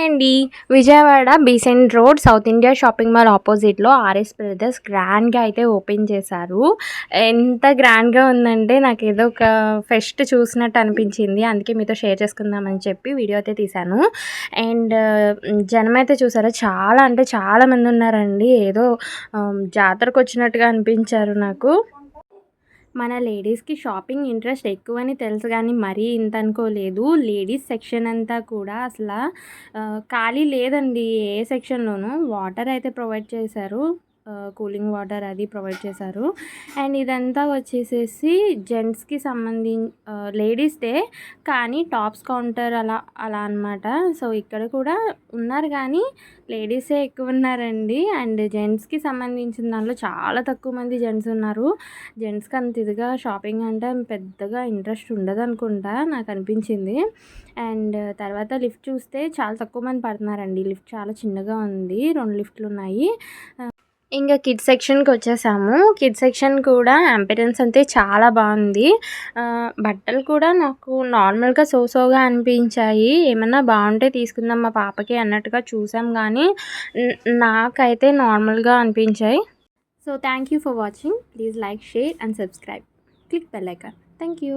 అండి. Vijayawada Besant road south India shopping mall ఆపోజిట్లో RS brothers గ్రాండ్గా అయితే ఓపెన్ చేశారు. ఎంత గ్రాండ్గా ఉందంటే నాకేదో ఒక ఫెస్ట్ చూసినట్టు అనిపించింది. అందుకే మీతో షేర్ చేసుకుందామని చెప్పి వీడియో అయితే తీశాను. అండ్ జనం అయితే చూసారా, చాలా అంటే చాలా మంది ఉన్నారండి. ఏదో జాతరకు వచ్చినట్టుగా అనిపించారు నాకు. మన లేడీస్కి షాపింగ్ ఇంట్రెస్ట్ ఎక్కువని తెలుసు కానీ మరీ ఇంత అనుకోలేదు. లేడీస్ సెక్షన్ అంతా కూడా అసలు ఖాళీ లేదండి. ఏ సెక్షన్లోనూ వాటర్ అయితే ప్రొవైడ్ చేశారు. కూలింగ్ వాటర్ అది ప్రొవైడ్ చేశారు. అండ్ ఇదంతా వచ్చేసేసి జెంట్స్కి లేడీస్దే, కానీ టాప్స్ కౌంటర్ అలా అలా అనమాట. సో ఇక్కడ కూడా ఉన్నారు కానీ లేడీసే ఎక్కువ ఉన్నారండి. అండ్ జెంట్స్కి సంబంధించిన దాంట్లో చాలా తక్కువ మంది జెంట్స్ ఉన్నారు. జెంట్స్కి అంత ఇదిగా షాపింగ్ అంటే పెద్దగా ఇంట్రెస్ట్ ఉండదు అనుకుంటా, నాకు అనిపించింది. అండ్ తర్వాత లిఫ్ట్ చూస్తే చాలా తక్కువ మంది పడుతున్నారండి. లిఫ్ట్ చాలా చిన్నగా ఉంది, 2 లిఫ్ట్లు ఉన్నాయి. ఇంకా కిడ్స్ సెక్షన్కి వచ్చేసాము. కిడ్స్ సెక్షన్ కూడా అంపిరెన్స్ అంతే చాలా బాగుంది. బట్టలు కూడా నాకు నార్మల్గా సోగా అనిపించాయి. ఏమన్నా బాగుంటే తీసుకుందాం మా పాపకి అన్నట్టుగా చూసాం కానీ నాకైతే నార్మల్గా అనిపించాయి. So thank you for watching. Please like, share and subscribe. Click bell icon. Thank you.